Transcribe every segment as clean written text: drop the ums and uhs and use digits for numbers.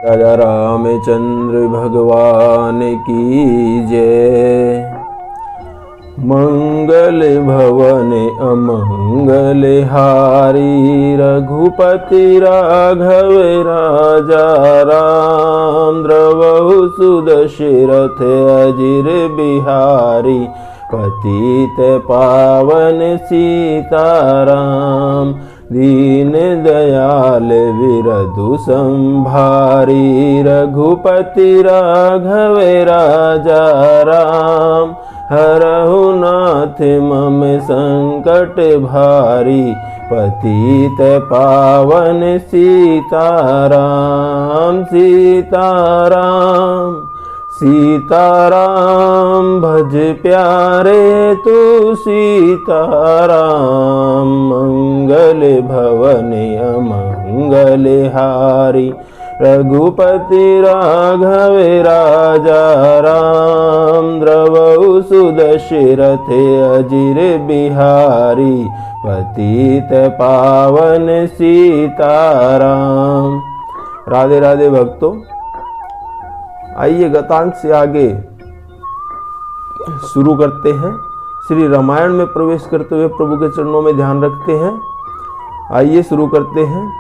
राजा रामचंद्र भगवान की जय। मंगल भवन अमंगल हारी, रघुपति राघव राजा राम। द्रवहु सुदशरथ अजिर बिहारी, पतित पावन सीताराम। दीन दयाल विरधु संभारी, रघुपति राघव राजा राम। हरहु नाथ मम संकट भारी, पतित पावन सीताराम। सीताराम सीताराम भज प्यारे तू सीताराम। मंगल भवन अमंगल हारी, रघुपति राघव राजा राम। द्रवहु सुदशरथ अजिर बिहारी, पतित पावन सीताराम। राधे राधे भक्तों, आइए गतांक से आगे शुरू करते हैं। श्री रामायण में प्रवेश करते हुए प्रभु के चरणों में ध्यान रखते हैं। आइए शुरू करते हैं।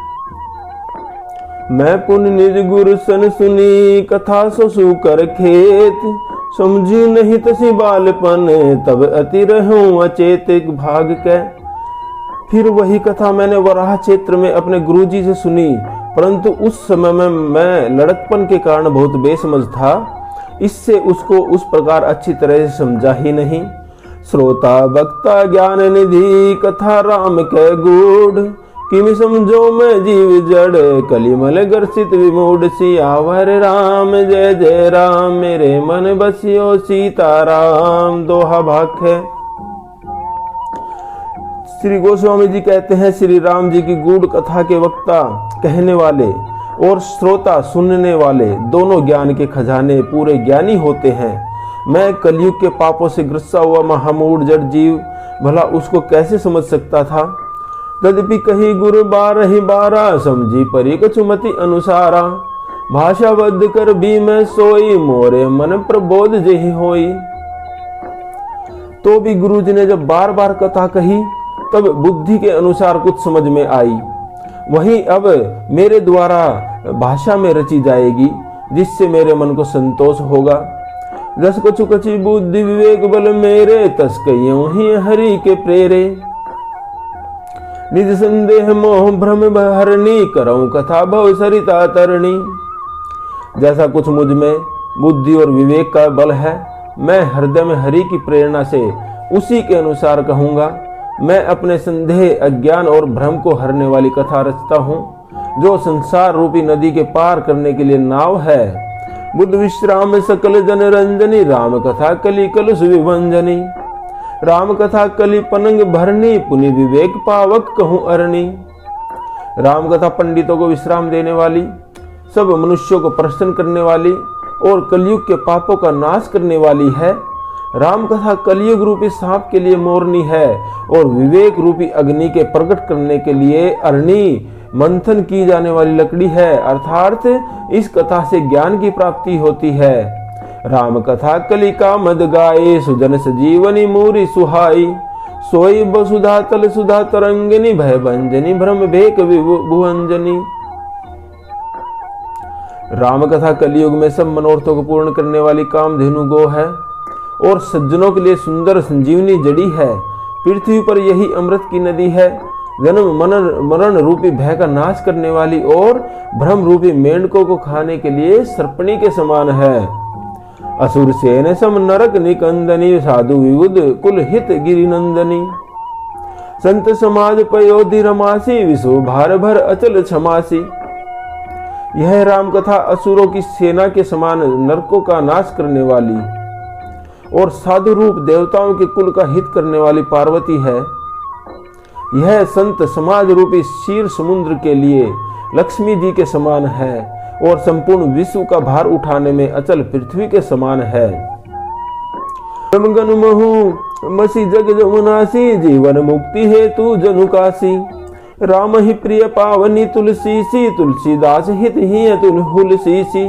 मैं पुन निज गुरु सन सुनी, कथा ससु कर खेत। समझी नहीं तसी बालपन, तब अति रहूं अचेत भाग के। फिर वही कथा मैंने वराह क्षेत्र में अपने गुरुजी से सुनी, परंतु उस समय में मैं लड़कपन के कारण बहुत बेसमझ था, इससे उसको उस प्रकार अच्छी तरह से समझा ही नहीं। श्रोता वक्ता ज्ञान निधि, कथा राम के गूढ़। किमि समझो मैं जीव जड़, कलिमल गर्षित विमूढ़। सियावर राम जय जय राम, मेरे मन बसियो सीताराम। दोहा भाग है। श्री गोस्वामी जी कहते हैं, श्री राम जी की गूढ़ कथा के वक्ता कहने वाले और श्रोता सुनने वाले दोनों ज्ञान के खजाने पूरे ज्ञानी होते हैं। मैं कलयुग के पापों से ग्रसा हुआ महामूढ़ जड़ जीव भला उसको कैसे समझ सकता था। तदपि कही गुरु 12 समझी परी कछुमति अनुसारा। भाषा बद्ध कर भी मैं सोई, मोरे मन प्रबोध जेहि होई। तो भी गुरु जी ने जब बार बार कथा कही तब बुद्धि के अनुसार कुछ समझ में आई। वहीं अब मेरे द्वारा भाषा में रची जाएगी, जिससे मेरे मन को संतोष होगा। जस कछु कछि बुद्धि विवेक बल मेरे, तस कहियों ही हरि के प्रेरे। निज संदेह मोह भ्रम हरणी, करऊं कथा भव सरिता तरणी। जैसा कुछ मुझ में बुद्धि और विवेक का बल है, मैं हृदय में हरि की प्रेरणा से उसी के अनुसार कहूंगा। मैं अपने संदेह अज्ञान और भ्रम को हरने वाली कथा रचता हूँ, जो संसार रूपी नदी के पार करने के लिए नाव है। बुद्ध विश्राम सकल जन रंजनी, राम कथा कली कलुष विभंजनी। राम कथा कली पनंग भरनी, पुनि विवेक पावक कहूँ अरणी। राम कथा पंडितों को विश्राम देने वाली, सब मनुष्यों को प्रसन्न करने वाली और कलयुग के पापों का नाश करने वाली है। राम कथा कलयुग रूपी सांप के लिए मोरनी है और विवेक रूपी अग्नि के प्रकट करने के लिए अरणी मंथन की जाने वाली लकड़ी है। अर्थात इस कथा से ज्ञान की प्राप्ति होती है। राम कथा कलिका मद गाये, सुजन सजीवनी मूरी सुहाई। सोई बसुधा तल सुधा तरंगिनी, भय भंजनी भ्रम भेक भुवंजनी। राम कथा कलयुग में सब मनोरथों को पूर्ण करने वाली कामधेनु गो है और सज्जनों के लिए सुंदर संजीवनी जड़ी है। पृथ्वी पर यही अमृत की नदी है, जन्म मरण रूपी भय का नाश करने वाली और भ्रम रूपी मेंढकों को खाने के लिए सर्पणी के समान है। असुर सेन सम नरक निकंदनी, साधु विबुध कुल हित गिरिनंदनी। संत समाज पयोधि रमासी, विश्व भार भर अचल क्षमासी। यह राम कथा असुरों की सेना के समान नरकों का नाश करने वाली और साधु रूप देवताओं के कुल का हित करने वाली पार्वती है। यह संत समाज रूपी क्षीर समुद्र के लिए लक्ष्मी जी के समान है और संपूर्ण विश्व का भार उठाने में अचल पृथ्वी के समान है। मसी जग जमुनासी, जीवन मुक्ति हेतु जनुकासी। राम ही प्रिय पावनी तुलसी सी, तुलसीदास हित ही तुलसी सी।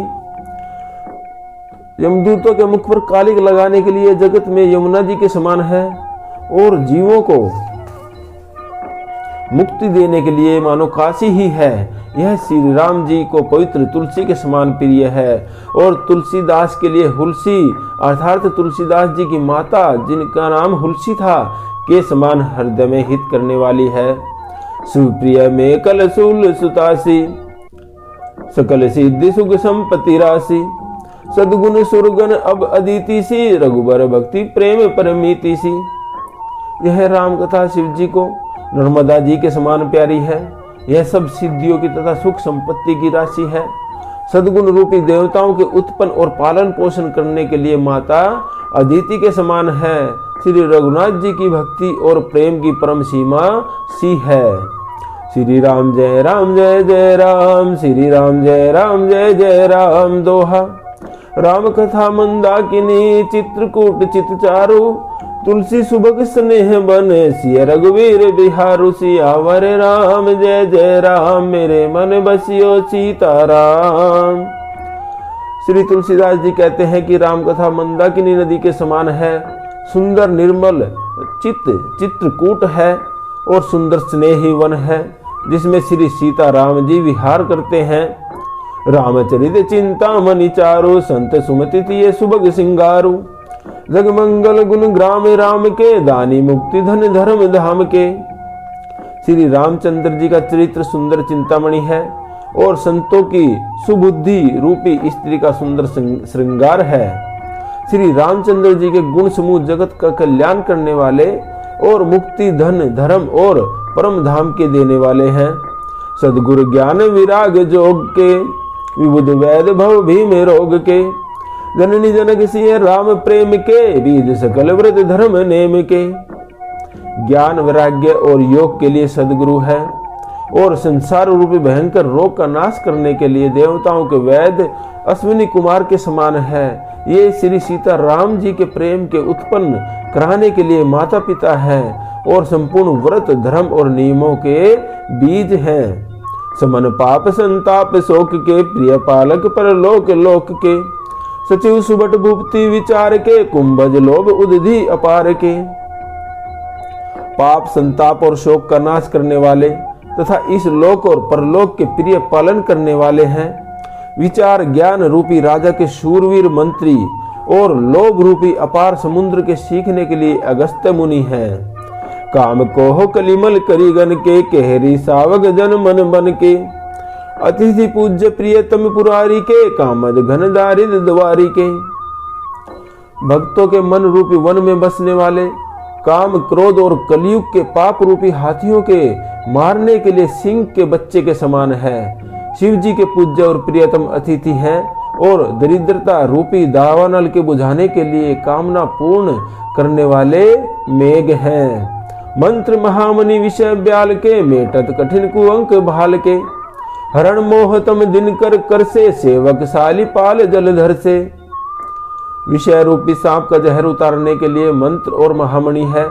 यमदूतों के मुख पर कालिक लगाने के लिए जगत में यमुना जी के समान है और जीवों को मुक्ति देने के लिए मानो काशी ही है। यह श्री राम जी को पवित्र तुलसी के समान प्रिय है और तुलसीदास के लिए हुलसी अर्थात तुलसीदास जी की माता जिनका नाम हुलसी था के समान हृदय में हित करने वाली है। सुप्रिय में कलसूल सुतासी, सकल सिद्धि सुख संपत्ति राशि। सद्गुण सुरगन अब अदिति सी, रघुबर भक्ति प्रेम परमीति सी। यह राम कथा शिव जी को नर्मदा जी के समान प्यारी है। यह सब सिद्धियों की तथा सुख संपत्ति की राशि है। सद्गुण रूपी देवताओं के उत्पन्न और पालन पोषण करने के लिए माता अदिति के समान है। श्री रघुनाथ जी की भक्ति और प्रेम की परम सीमा सी है। श्री राम जय जय राम, श्री राम जय जय राम। दोहा। राम कथा मंदाकिनी, चित्रकूट चित चारु। तुलसी सुभग स्नेह बन, सिय रघुवीर बिहारु। सियावर राम जय राम, मेरे मन बसियो सीताराम। श्री तुलसीदास जी कहते हैं कि राम कथा मंदाकिनी नदी के समान है। सुंदर निर्मल चित्रकूट है और सुंदर स्नेही वन है जिसमें श्री सीता राम जी विहार करते हैं। रामचरित चिंतामणि चारु, संत सुमति तिये सुभग सिंगारु। जगमंगल गुण ग्राम राम के, दानी मुक्ति धन धर्म धाम के। श्री रामचंद्र जी का चरित्र सुंदर चिंतामणि है और संतों की सुबुद्धि रूपी स्त्री का सुंदर श्रृंगार है। श्री रामचंद्र जी के गुण समूह जगत का कल्याण करने वाले और मुक्ति धन धर्म और परम धाम के देने वाले हैं। सद्गुरु ज्ञान विराग जोग के, विबुध वैद भव भीम रोग के। जननी जनक सिय राम प्रेम के, बीज सकल व्रत धर्म नेम के। ज्ञान वैराग्य और योग के लिए सद्गुरु है और संसार रूपी भयंकर रोग का नाश करने के लिए देवताओं के वैद अश्विनी कुमार के समान है। ये श्री सीता राम जी के प्रेम के उत्पन्न कराने के लिए माता पिता है और संपूर्ण व्रत धर्म और नियमों के बीज हैं। समन पाप संताप शोक के, प्रिय पालक पर लोक लोक के। सचिव सुबट भूपति विचार के, कुंभज लोभ उदधि अपार के। पाप संताप और शोक का नाश करने वाले तथा इस लोक और परलोक के प्रिय पालन करने वाले हैं। विचार ज्ञान रूपी राजा के शूरवीर मंत्री और लोभ रूपी अपार समुद्र के सीखने के लिए अगस्त्य मुनि हैं। काम कोह कलिमल करीगन के, केहरी सावक जन मन बन के। अतिथि पूज्य प्रियतम पुरारी के, कामद घन दारिद द्वारी के। भक्तों के मन रूपी वन में बसने वाले, काम क्रोध और कलयुग के पाप रूपी हाथियों के मारने के लिए सिंह के बच्चे के समान है। शिव जी के पूज्य और प्रियतम अतिथि हैं और दरिद्रता रूपी दावानल के बुझाने के लिए कामना पूर्ण करने वाले मेघ हैं। मंत्र महामणि विषय ब्याल के, मेटत कठिन कुअंक भाल के। हरण मोहतम दिन कर से, सेवक साली पाल जलधर से। विषय रूपी सांप का जहर उतारने के लिए मंत्र और महामणि है।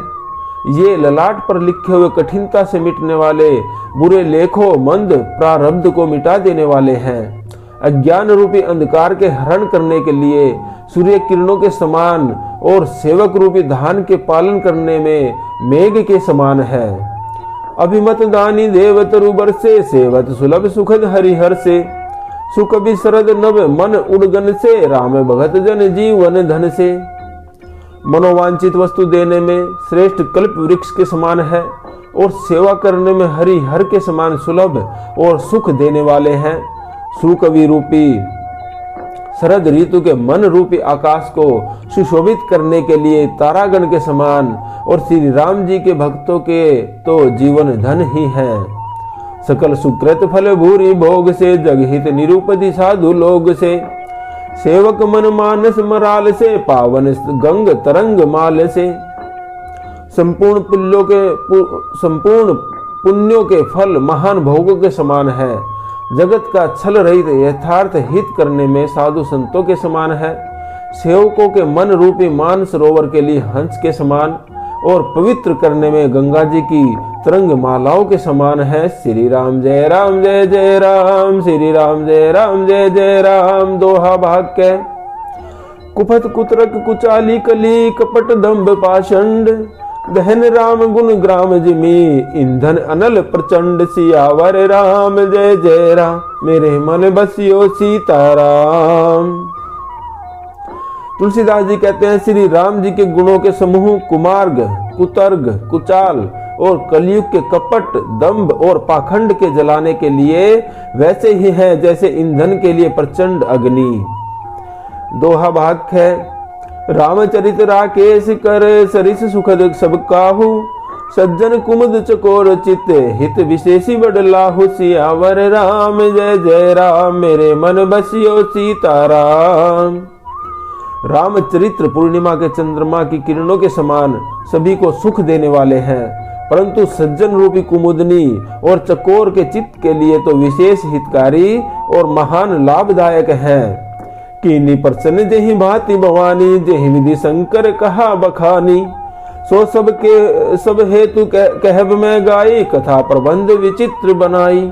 ये ललाट पर लिखे हुए कठिनता से मिटने वाले बुरे लेखों मंद प्रारब्ध को मिटा देने वाले हैं। अज्ञान रूपी अंधकार के हरण करने के लिए सूर्य किरणों के समान और सेवक रूपी धान के पालन करने में मेघ के समान है। अभिमत दानी देवतरु बरसे, सेवत सुलभ सुखद हरिहर से। सुख विशरद नभ मन उड़गन से, राम भगत जन जीवन धन से। मनोवांछित वस्तु देने में श्रेष्ठ कल्प वृक्ष के समान है और सेवा करने में हरिहर के समान सुलभ और सुख देने वाले हैं। सुकवि रूपी शरद ऋतु के मन रूपी आकाश को सुशोभित करने के लिए तारागण के समान और श्री राम जी के भक्तों के तो जीवन धन ही है। सकल सुकृत फल भूरी भोग से, जगहित निरूपति साधु लोग से। सेवक मन मानस मराल से, पावन गंग तरंग माल से। संपूर्ण पुण्यों के फल महान भोगों के समान है। जगत का छल रहित यथार्थ हित करने में साधु संतों के समान है। सेवकों के मन रूपी मान सरोवर के लिए हंस के समान और पवित्र करने में गंगा जी की तरंग मालाओं के समान है। श्री राम जय जय राम, श्री राम जय जय राम। दोहा भाग्य कुपथ कुतरक कुचाली कली, कपट दंभ पाषंड, दहन राम गुण ग्राम जिमी, ईंधन अनल प्रचंड। सियावर राम जय राम, मेरे मन बसियो सीताराम। तुलसीदास जी कहते हैं श्री राम जी के गुणों के समूह कुमार्ग, कुतर्ग, कुचाल और कलयुग के कपट, दंभ और पाखंड के जलाने के लिए वैसे ही हैं जैसे ईंधन के लिए प्रचंड अग्नि। दोहा भाग है रामचरित राकेश कर, सरिस सुखद सब काहू, सज्जन कुमुद चकोर चित, हित विशेषी बडलाहु। सियावर राम जय राम, मेरे मन बसियो सीताराम। रामचरित्र पूर्णिमा के चंद्रमा की किरणों के समान सभी को सुख देने वाले हैं, परंतु सज्जन रूपी कुमुदनी और चकोर के चित्त के लिए तो विशेष हितकारी और महान लाभदायक हैं। कीनी प्रसन्न जेहि भांति भवानी, जेहि विधि शंकर कहा बखानी, सो सब हेतु कहब में गाई, कथा प्रबंध विचित्र बनाई।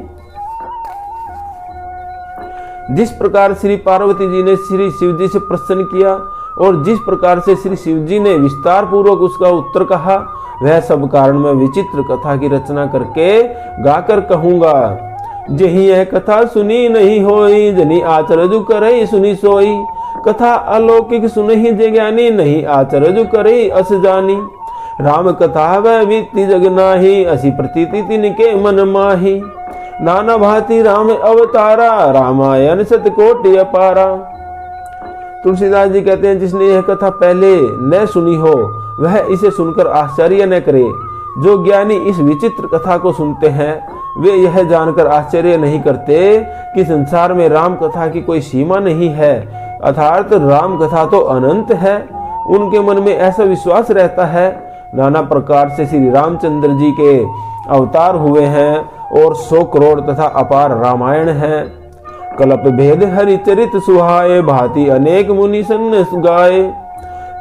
जिस प्रकार श्री पार्वती जी ने श्री शिव जी से प्रसन्न किया और जिस प्रकार से श्री शिव जी ने विस्तार पूर्वक उसका उत्तर कहा, वह सब कारण मैं विचित्र कथा की रचना करके गाकर कहूंगा। जही यह कथा सुनी नहीं होई, जनी आचरजु करे सुनी सोई, कथा अलौकिक सुनहि जे ज्ञानी, नहीं आचरजु करे अस जानी। राम कथा वह बीती जग नाही, असी प्रतीति तिनके मन माही, नाना भांति राम अवतारा, रामायण सतकोटि अपारा। तुलसीदास जी कहते हैं जिसने यह कथा पहले न सुनी हो वह इसे सुनकर आश्चर्य न करे। जो ज्ञानी इस विचित्र कथा को सुनते हैं वे यह जानकर आश्चर्य नहीं करते कि संसार में राम कथा की कोई सीमा नहीं है, अर्थात राम कथा तो अनंत है। उनके मन में ऐसा विश्वास रहता है नाना प्रकार से श्री रामचंद्र जी के अवतार हुए हैं और 100 करोड़ तथा अपार रामायण है। कल्प भेद हरि चरित सुहाए, भांति अनेक मुनि सन गाए,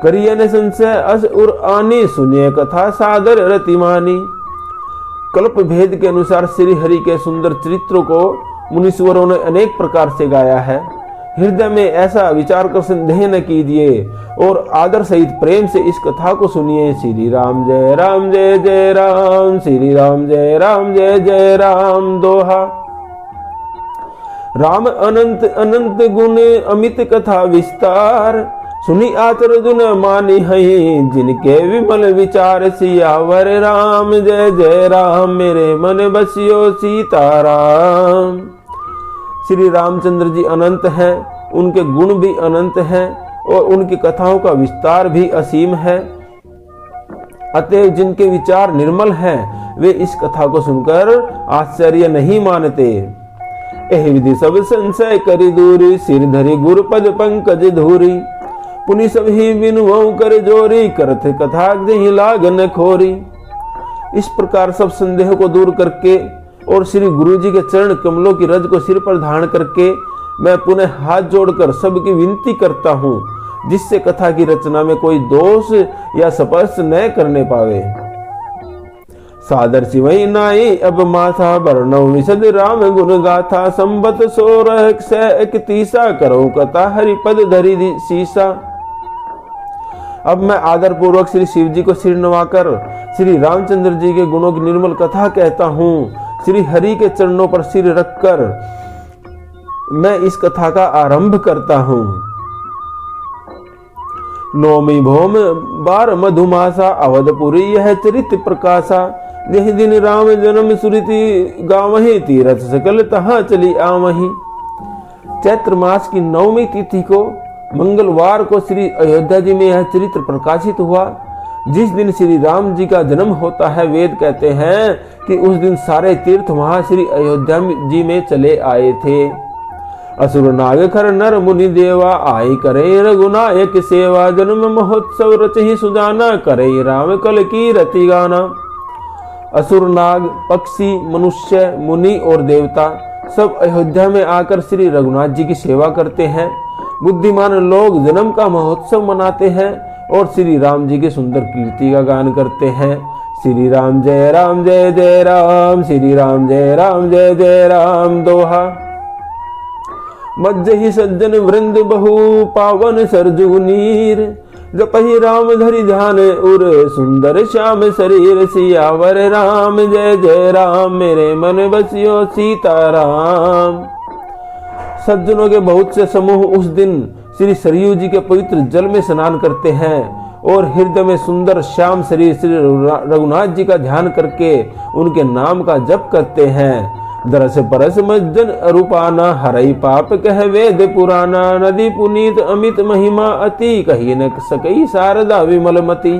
करियन संशय अस उर आनी, सुनिए कथा सादर रतिमानी। कल्प भेद के अनुसार श्री हरि के सुंदर चरित्रों को मुनीश्वरों ने अनेक प्रकार से गाया है। हृदय में ऐसा विचार कर संदेह न कीजिए और आदर सहित प्रेम से इस कथा को सुनिए। श्री राम जय जय राम, श्री राम जय जय राम। दोहा राम अनंत अनंत गुण, अमित कथा विस्तार, सुनी आचरजु न मानी हई, जिनके विमल विचार। सियावर राम जय राम, मेरे मन बसियो सीताराम। श्री रामचंद्र जी अनंत हैं, उनके गुण भी अनंत हैं और उनकी कथाओं का विस्तार भी असीम है। अतएव जिनके विचार निर्मल हैं वे इस कथा को सुनकर आश्चर्य नहीं मानते। एहि विधि सब संशय करी दूरी, सिर धरी गुरु पद पंकज धूरी, पुनि सब ही बिनुवऊ कर जोरी, करत कथा जहि लागन खोरी। इस प्रकार सब संदेह को दूर करके और श्री गुरु जी के चरण कमलों की रज को सिर पर धारण करके मैं पुनः हाथ जोड़कर सबकी विनती करता हूँ, जिससे कथा की रचना में कोई दोष या स्पर्श न करने पावे। सादर सिवई नाई अब माथा, वर्णव विशद राम गुण गाथा, संबत 1631 करो कथा हरिपद धरि सीसा। अब मैं आदर पूर्वक श्री शिव जी को सिर नवाकर श्री रामचंद्र जी के गुणों की निर्मल कथा कहता हूँ। श्री हरि के चरणों पर सिर रखकर मैं इस कथा का आरंभ करता हूँ। नौमी भौम बार मधुमासा, अवधपुरी यह चरित प्रकाशा, यही दिन राम जन्म सुरति गावहि, तीरथ सकल तहाँ चली आवहि। चैत्र मास की 9वीं तिथि को मंगलवार को श्री अयोध्या जी में यह चरित्र प्रकाशित हुआ। जिस दिन श्री राम जी का जन्म होता है वेद कहते हैं कि उस दिन सारे तीर्थ वहां श्री अयोध्या जी में चले आए थे। असुर नाग खर नर मुनि देवा, आई करे रघुनायक सेवा, जन्म महोत्सव रचहि सुजाना, करे राम कल की रति गाना। असुर नाग, पक्षी, मनुष्य, मुनि और देवता सब अयोध्या में आकर श्री रघुनाथ जी की सेवा करते हैं। बुद्धिमान लोग जन्म का महोत्सव मनाते हैं और श्री राम जी की सुंदर कीर्ति का गान करते हैं। श्री राम जय राम जय जय राम, श्री राम जय राम जय जय राम। दोहा। मज्जहि सज्जन वृंद बहु पावन सरजु नीर, जपहि राम धरि ध्यान उर सुंदर श्याम शरीर। सियावर राम जय जय राम, मेरे मन बसियो सीताराम। सज्जनों के बहुत से समूह उस दिन श्री सरयू जी के पवित्र जल में स्नान करते हैं और हृदय में सुंदर श्याम शरीर श्री रघुनाथ जी का ध्यान करके उनके नाम का जप करते हैं। दरस परस मज्जन अरूपाना, हरई पाप कह वेद पुराना। नदी पुनीत अमित महिमा अति, कही न सकई शारदा विमलमती।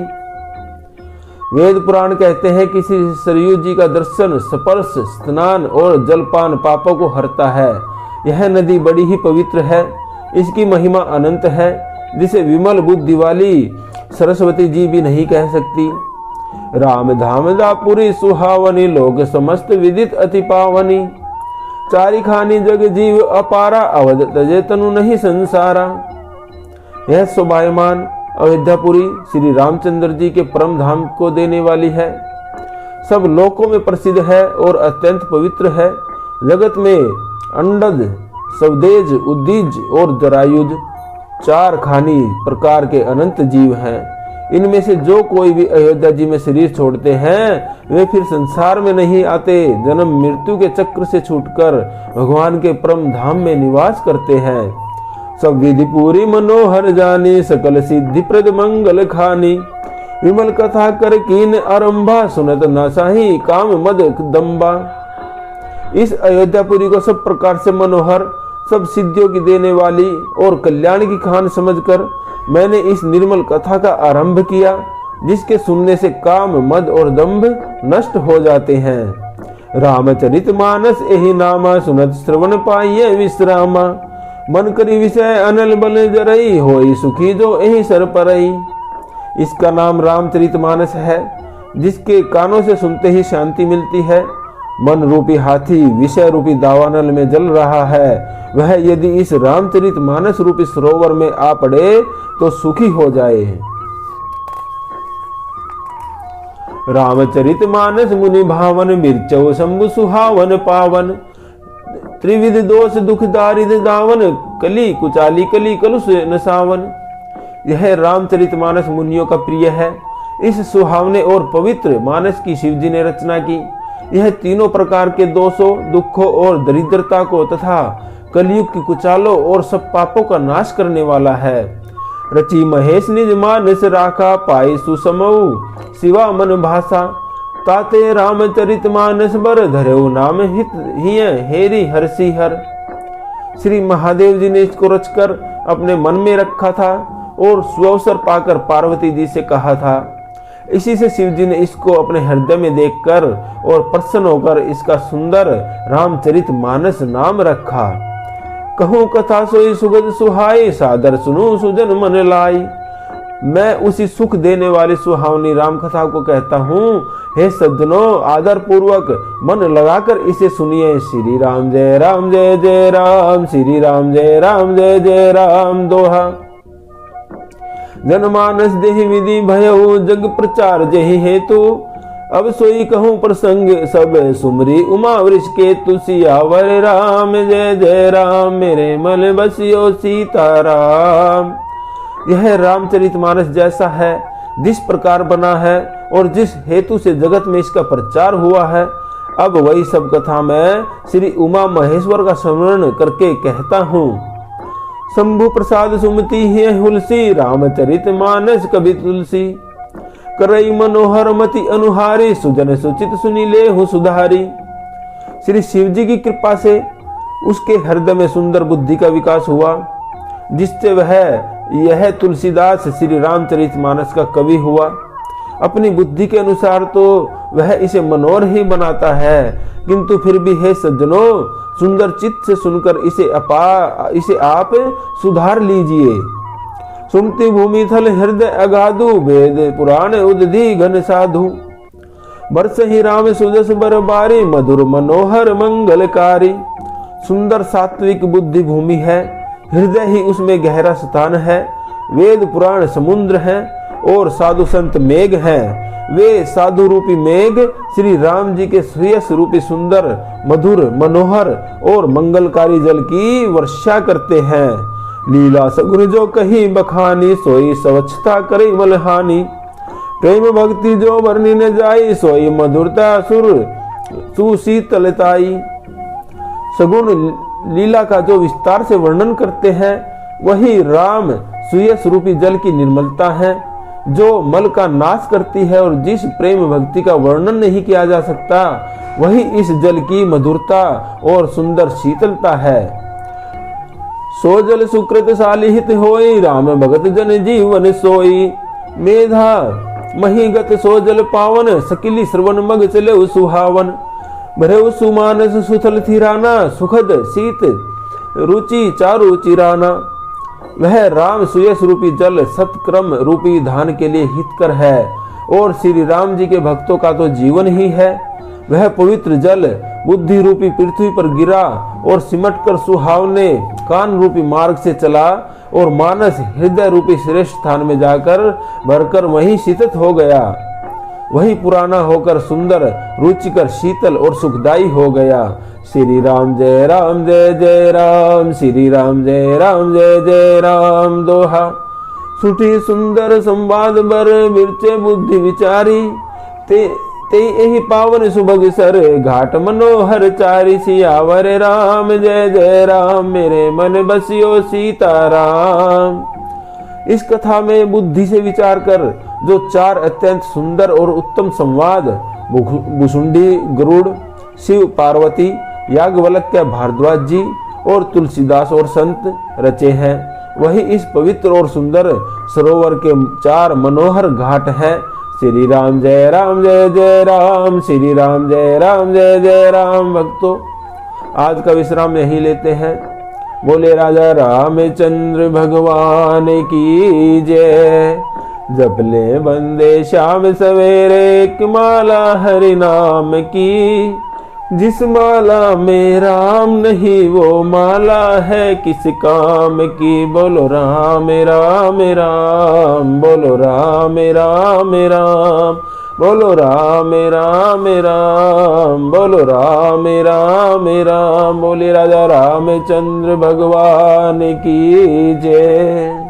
वेद पुराण कहते हैं कि श्री सरयू जी का दर्शन, स्पर्श, स्नान और जलपान पापों को हरता है। यह नदी बड़ी ही पवित्र है, इसकी महिमा अनंत है, जिसे विमल बुद्धि वाली सरस्वती जी भी नहीं कह सकती। राम धाम दापुरी सुहावनी, लोग समस्त विदित अति पावनी। चारि खानी जग जीव अपारा, अवध तजे तनु नहीं संसारा। यह शोभायमान अयोध्यापुरी श्री रामचंद्र जी के परम धाम को देने वाली है, सब लोकों में प्रसिद्ध है और अत्यंत पवित्र है। जगत में अंडद, सवदेज, उद्दीज और जरायुज चार खानी प्रकार के अनंत जीव हैं। इनमें से जो कोई भी अयोध्या जी में शरीर छोड़ते हैं वे फिर संसार में नहीं आते, जन्म मृत्यु के चक्र से छूटकर भगवान के परम धाम में निवास करते हैं। सब विधि पूरी मनोहर जानी, सकल सिद्धि प्रद मंगल खानी। विमल कथा कर कीन आरंभा, सुनत न साही काम मद दम्बा। इस अयोध्यापुरी को सब प्रकार से मनोहर, सब सिद्धियों की देने वाली और कल्याण की खान समझकर मैंने इस निर्मल कथा का आरंभ किया, जिसके सुनने से काम, मद और दंभ नष्ट हो जाते हैं। रामचरित मानस यही नामा, सुनत श्रवण पाइये विश्रामा। मन करी विषय अनल बल जरई, होई सुखी जो यही सर परई। इसका नाम रामचरित मानस है, जिसके कानों से सुनते ही शांति मिलती है। मन रूपी हाथी विषय रूपी दावानल में जल रहा है, वह यदि इस रामचरित मानस रूपी सरोवर में आ पड़े तो सुखी हो जाए। रामचरित मानस मुनि भावन, मिर्चौ शंभु सुहावन पावन। त्रिविध दोष दुख दारिद दावन, कली कुचाली कली कलुष नसावन। यह रामचरित मानस मुनियों का प्रिय है। इस सुहावने और पवित्र मानस की शिवजी ने रचना की। यह तीनों प्रकार के दोषों, दुखों और दरिद्रता को तथा कलयुग की कुचालों और सब पापों का नाश करने वाला है। रची महेश निज मानस राखा, पाई सुसमऊ शिवा मन भाषा। ताते रामचरित मानस बर, धरेउ नाम हित हिय हेरी हरसी हर। श्री महादेव जी ने इसको रचकर अपने मन में रखा था और सुअवसर पाकर पार्वती जी से कहा था। इसी से शिव जी ने इसको अपने हृदय में देखकर और प्रसन्न होकर इसका सुंदर रामचरित मानस नाम रखा। कहूँ कथा सोई सुगध सुहाई, सादर सुनू सुजन मन लाई। मैं उसी सुख देने वाली सुहावनी राम कथा को कहता हूँ। हे सज्जनों, आदर पूर्वक मन लगाकर इसे सुनिए। श्री राम जय राम जय जय राम, श्री राम जय राम जय जय राम। दोहा। जनमानस देहि विधि भयउ, जग प्रचार जहि हेतु। अब सोई कहूँ प्रसंग सब, सुमरी उमा वृष के तुसियावर राम जय जय राम, मेरे मन बसियो सीताराम। यह रामचरित मानस जैसा है, जिस प्रकार बना है और जिस हेतु से जगत में इसका प्रचार हुआ है, अब वही सब कथा मैं श्री उमा महेश्वर का स्मरण करके कहता हूँ। शंभु प्रसाद सुमति है हुलसी, रामचरित मानस कवि तुलसी। करई मनोहर मति अनुहारी, सुजन सुचित सुनी ले हूँ सुधारी। श्री शिव जी की कृपा से उसके हृदय में सुंदर बुद्धि का विकास हुआ, जिससे वह यह तुलसीदास श्री रामचरित मानस का कवि हुआ। अपनी बुद्धि के अनुसार तो वह इसे मनोहर ही बनाता है, किंतु फिर भी हे सज्जनों, सुंदर चित्त से सुनकर इसे आप सुधार लीजिए। सुमति भूमि थल हृदय अगाधु, वेद पुराण उदधि घन साधु। बरस ही राम सुजस बरबारी, मधुर मनोहर मंगलकारी। सुंदर सात्विक बुद्धि भूमि है, हृदय ही उसमें गहरा स्थान है। वेद पुराण समुद्र हैं और साधु संत मेघ हैं। वे साधु रूपी मेघ श्री राम जी के श्रेयस रूपी सुंदर, मधुर, मनोहर और मंगलकारी जल की वर्षा करते हैं। लीला सगुन जो कहीं बखानी, सोई स्वच्छता करे मलहानी। प्रेम भक्ति जो वर्णि न जाई, सोई मधुरता सुर सुशीतलताई। सगुण लीला का जो विस्तार से वर्णन करते हैं, वही राम सुयस रूपी जल की निर्मलता है, जो मल का नाश करती है। और जिस प्रेम भक्ति का वर्णन नहीं किया जा सकता, वही इस जल की मधुरता और सुंदर शीतलता है। सो जल सुकृत सालिहित होई, राम भगत जन जीवन सोई। मेधा महीगत सो जल पावन, सकिली श्रवण मग चले सुहावन। भरे सुमानस सुथल थिराना, सुखद शीत रुचि चारु चिराना। वह राम सुयस रूपी जल सतक्रम रूपी धान के लिए हितकर है और श्री राम जी के भक्तों का तो जीवन ही है। वह पवित्र जल बुद्धि रूपी पृथ्वी पर गिरा और सिमटकर सुहावने कान रूपी मार्ग से चला और मानस हृदय रूपी श्रेष्ठ स्थान में जाकर भरकर वहीं शीतत हो गया। वही पुराना होकर सुंदर, रुचिकर, शीतल और सुखदायी हो गया। श्री राम जय राम जय जय राम, श्री राम जय राम जय जय राम। दोहा सुठी सुंदर संवाद बर, मिर्चे बुद्धि विचारी। ते यही पावन सुभग सर, घाट मनोहर चारी। सियावर राम जय जय राम, मेरे मन बसियो सीताराम। इस कथा में बुद्धि से विचार कर जो चार अत्यंत सुंदर और उत्तम संवाद भुसुंडी गरुड़, शिव पार्वती, याज्ञवल्क्य भारद्वाज जी और तुलसीदास और संत रचे हैं, वही इस पवित्र और सुंदर सरोवर के चार मनोहर घाट हैं। श्री राम जय जय राम, श्री राम जय जय राम। भक्तों, आज का विश्राम यही लेते हैं। बोले राजा रामचंद्र भगवान की जय। जपले बंदे शाम सवेरे, एक माला हरि नाम की। जिस माला में राम नहीं, वो माला है किस काम की। बोलो राम राम राम, बोलो राम राम राम, बोलो राम राम राम, बोलो राम राम राम। बोले राजा रामचंद्र भगवान की जय।